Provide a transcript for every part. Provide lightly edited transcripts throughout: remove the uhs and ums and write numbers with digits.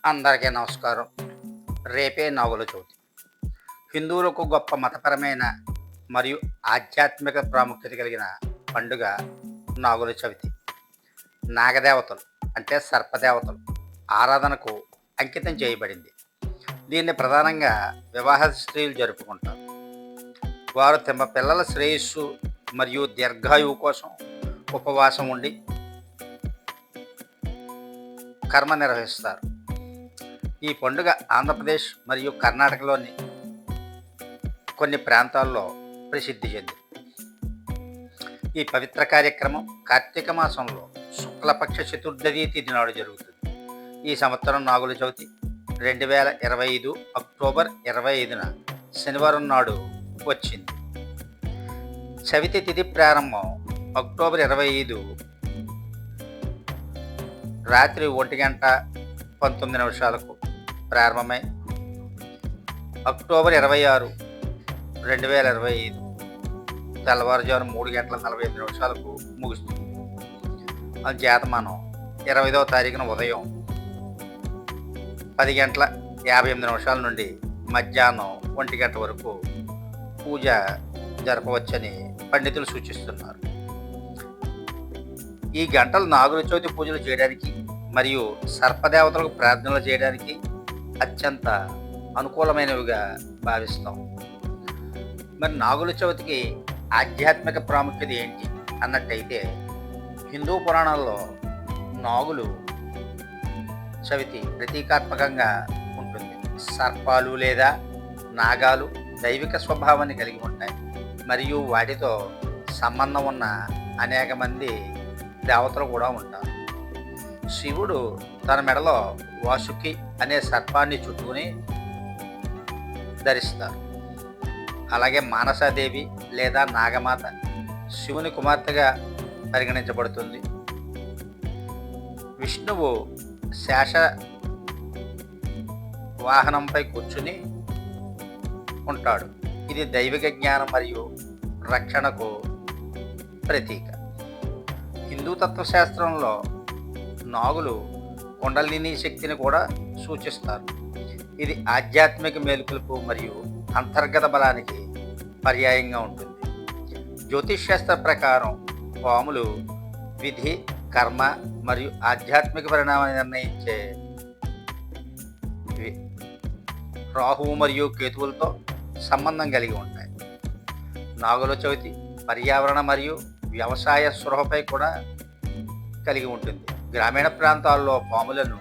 అందరికీ నమస్కారం. రేపే నాగుల చవితి. హిందువులకు గొప్ప మతపరమైన మరియు ఆధ్యాత్మిక ప్రాముఖ్యత కలిగిన పండుగ నాగుల చవితి. నాగదేవతలు అంటే సర్పదేవతలు ఆరాధనకు అంకితం చేయబడింది. దీన్ని ప్రధానంగా వివాహ స్త్రీలు జరుపుకుంటారు. వారు తమ పిల్లల శ్రేయస్సు మరియు దీర్ఘాయువు కోసం ఉపవాసం ఉండి కర్మ నిర్వహిస్తారు. ఈ పండుగ ఆంధ్రప్రదేశ్ మరియు కర్ణాటకలోని కొన్ని ప్రాంతాల్లో ప్రసిద్ధి చెందింది. ఈ పవిత్ర కార్యక్రమం కార్తీక మాసంలో శుక్లపక్ష చతుర్దశి తిథి నాడు జరుగుతుంది. ఈ సంవత్సరం నాగుల చవితి 2025 అక్టోబర్ 25న శనివారం నాడు వచ్చింది. చవితి తిథి ప్రారంభం అక్టోబర్ 25 రాత్రి 1:19 ప్రారంభమై అక్టోబర్ 26, 2025 తెల్లవారుజామున 3:48 ముగుస్తుంది. చేత మనం 25వ తారీఖున ఉదయం 10:58 నుండి మధ్యాహ్నం 1 వరకు పూజ జరపవచ్చని పండితులు సూచిస్తున్నారు. ఈ గంటలు నాగుల చవితి పూజలు చేయడానికి మరియు సర్పదేవతలకు ప్రార్థనలు చేయడానికి అత్యంత అనుకూలమైనవిగా భావిస్తాం. మరి నాగుల చవితికి ఆధ్యాత్మిక ప్రాముఖ్యత ఏంటి అన్నట్టయితే, హిందూ పురాణాల్లో నాగులు చవితి ప్రతీకాత్మకంగా ఉంటుంది. సర్పాలు లేదా నాగాలు దైవిక స్వభావాన్ని కలిగి ఉంటాయి మరియు వాటితో సంబంధం ఉన్న అనేక మంది దేవతలు కూడా ఉంటారు. శివుడు తన మెడలో వాసుకి అనే సర్పాన్ని చుట్టుకుని ధరిస్తారు. అలాగే మానసాదేవి లేదా నాగమాత శివుని కుమార్తెగా పరిగణించబడుతుంది. విష్ణువు శేష వాహనంపై కూర్చుని ఉంటాడు. ఇది దైవిక జ్ఞానం మరియు రక్షణకు ప్రతీక. హిందూ తత్వశాస్త్రంలో నాగులు కుండలిని శక్తిని కూడా సూచిస్తారు. ఇది ఆధ్యాత్మిక మేలుకలకు మరియు అంతర్గత బలానికి పర్యాయంగా ఉంటుంది. జ్యోతిష్ శాస్త్ర ప్రకారం పాములు విధి, కర్మ మరియు ఆధ్యాత్మిక పరిణామాన్ని నిర్ణయించే రాహువు మరియు కేతువులతో సంబంధం కలిగి ఉంటాయి. నాగుల చవితి పర్యావరణ మరియు వ్యవసాయ స్పృహపై కూడా కలిగి ఉంటుంది. గ్రామీణ ప్రాంతాల్లో పాములను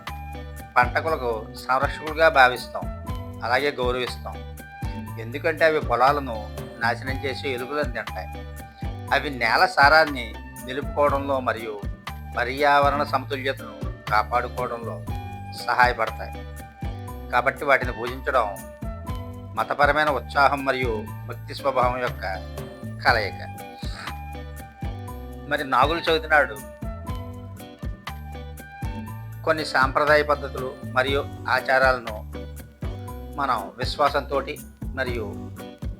పంటకులకు సంరక్షకులుగా భావిస్తాం, అలాగే గౌరవిస్తాం. ఎందుకంటే అవి పొలాలను నాశనం చేసి ఎలుకలను తింటాయి. అవి నేల సారాన్ని నిలుపుకోవడంలో మరియు పర్యావరణ సమతుల్యతను కాపాడుకోవడంలో సహాయపడతాయి. కాబట్టి వాటిని పూజించడం మతపరమైన ఉత్సాహం మరియు భక్తి స్వభావం యొక్క కలయిక. మరి నాగుల చవితి నాడు కొన్ని సాంప్రదాయ పద్ధతులు మరియు ఆచారాలను మనం విశ్వాసంతో మరియు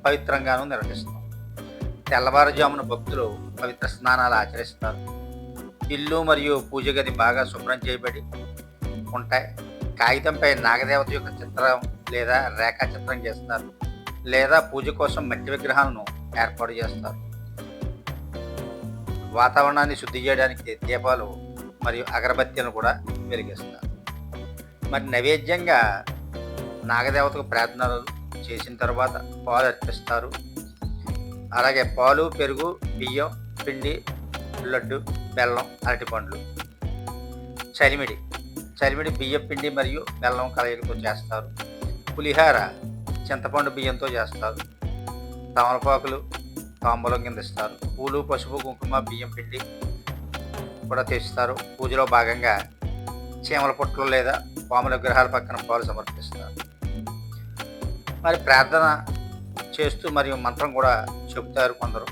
పవిత్రంగాను నిర్వహిస్తాం. తెల్లవారుజామున భక్తులు పవిత్ర స్నానాలు ఆచరిస్తారు. ఇల్లు మరియు పూజ గది బాగా శుభ్రం చేయబడి ఉంటాయి. కాగితంపై నాగదేవత యొక్క చిత్రం లేదా రేఖా చిత్రం చేస్తారు, లేదా పూజ కోసం మట్టి విగ్రహాలను ఏర్పాటు చేస్తారు. వాతావరణాన్ని శుద్ధి చేయడానికి దీపాలు మరియు అగరబత్తీలను కూడా వెలిగిస్తారు. మరి నైవేద్యంగా నాగదేవతకు ప్రార్థనలు చేసిన తర్వాత పాలు అర్పిస్తారు. అలాగే పాలు, పెరుగు, బియ్యం, పిండి, లడ్డు, బెల్లం, అరటిపండ్లు, చలిమిడి బియ్యం పిండి మరియు బెల్లం కలయికతో చేస్తారు. పులిహార చింతపండు బియ్యంతో చేస్తారు. తమలపాకులు తాంబూలం కింద ఇస్తారు. పూలు, పసుపు, కుంకుమ, బియ్యం పిండి కూడా తెస్తారు. పూజలో భాగంగా చీమల పుట్టలు లేదా పాముల విగ్రహాల పక్కన పాలు సమర్పిస్తారు. మరి ప్రార్థన చేస్తూ మరియు మంత్రం కూడా చెబుతారు కొందరు.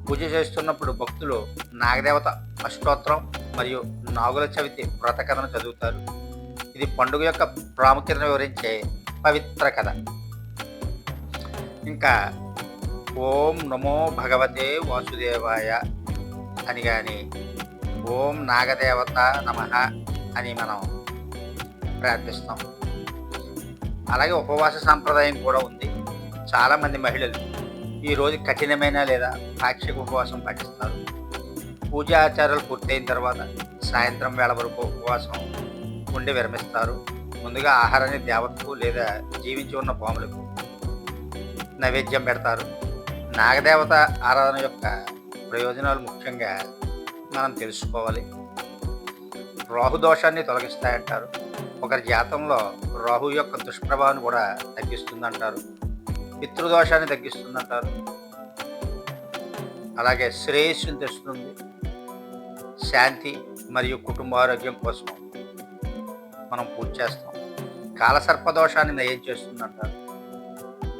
పూజ చేస్తున్నప్పుడు భక్తులు నాగదేవత అష్టోత్తరం మరియు నాగుల చవితి వ్రత కథను చదువుతారు. ఇది పండుగ యొక్క ప్రాముఖ్యతను వివరించే పవిత్ర కథ. ఇంకా ఓం నమో భగవతే వాసుదేవాయ అని కానీ, ఓం నాగదేవత నమః అని మనం ప్రార్థిస్తాం. అలాగే ఉపవాస సాంప్రదాయం కూడా ఉంది. చాలామంది మహిళలు ఈరోజు కఠినమైన లేదా పాక్షిక ఉపవాసం పాటిస్తారు. పూజా ఆచారాలు పూర్తయిన తర్వాత సాయంత్రం వేళ వరకు ఉపవాసం ఉండి విరమిస్తారు. ముందుగా ఆహారాన్ని దేవతకు లేదా జీవించి ఉన్న పాములకు నైవేద్యం పెడతారు. నాగదేవత ఆరాధన యొక్క ప్రయోజనాలు ముఖ్యంగా మనం తెలుసుకోవాలి. రాహు దోషాన్ని తొలగిస్తాయంటారు. ఒకరి జాతంలో రాహు యొక్క దుష్ప్రభావాన్ని కూడా తగ్గిస్తుందంటారు. పితృదోషాన్ని తగ్గిస్తుందంటారు. అలాగే శ్రేయస్సును తెస్తుంది. శాంతి మరియు కుటుంబ ఆరోగ్యం కోసం మనం పూజ చేస్తాం. కాలసర్పదోషాన్ని నయం చేస్తుందంటారు.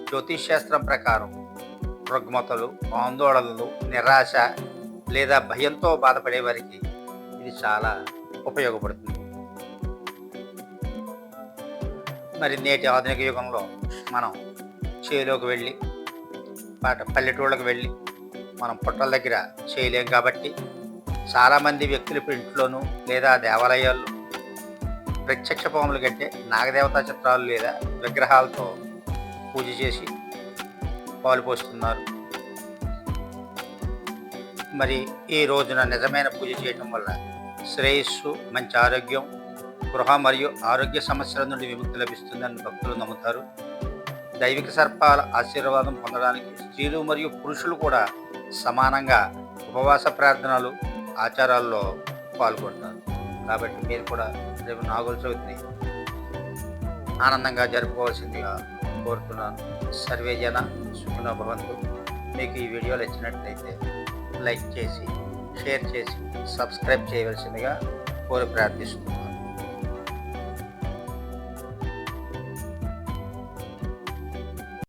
జ్యోతిష్ శాస్త్రం ప్రకారం రుగ్మతలు, ఆందోళనలు, నిరాశ లేదా భయంతో బాధపడే వారికి ఇది చాలా ఉపయోగపడుతుంది. మరి నేటి ఆధునిక యుగంలో మనం చేలోకి వెళ్ళి పల్లెటూళ్ళకి వెళ్ళి మనం పుట్టల దగ్గర చేయలేం కాబట్టి చాలామంది వ్యక్తులు ఇంట్లోనూ లేదా దేవాలయాల్లో ప్రత్యక్ష పాముల కంటే నాగదేవతా చిత్రాలు లేదా విగ్రహాలతో పూజ చేసి పాలు పోస్తున్నారు. మరి ఈ రోజున నిజమైన పూజ చేయటం వల్ల శ్రేయస్సు, మంచి ఆరోగ్యం, గృహ మరియు ఆరోగ్య సమస్యల నుండి విముక్తి లభిస్తుందని భక్తులు నమ్ముతారు. దైవిక సర్పాల ఆశీర్వాదం పొందడానికి స్త్రీలు మరియు పురుషులు కూడా సమానంగా ఉపవాస ప్రార్థనలు, ఆచారాల్లో పాల్గొంటారు. కాబట్టి మీరు కూడా రేపు నాగుల చవితిని ఆనందంగా జరుపుకోవాల్సిందిగా కోరుతున్నాను. సర్వే జన సుఖినో భవంతు. మీకు ఈ వీడియోలు నచ్చినట్లయితే లైక్ చేసి, షేర్ చేసి, సబ్స్క్రైబ్ చేయవలసిందిగా కోరి ప్రార్థిస్తున్నాను.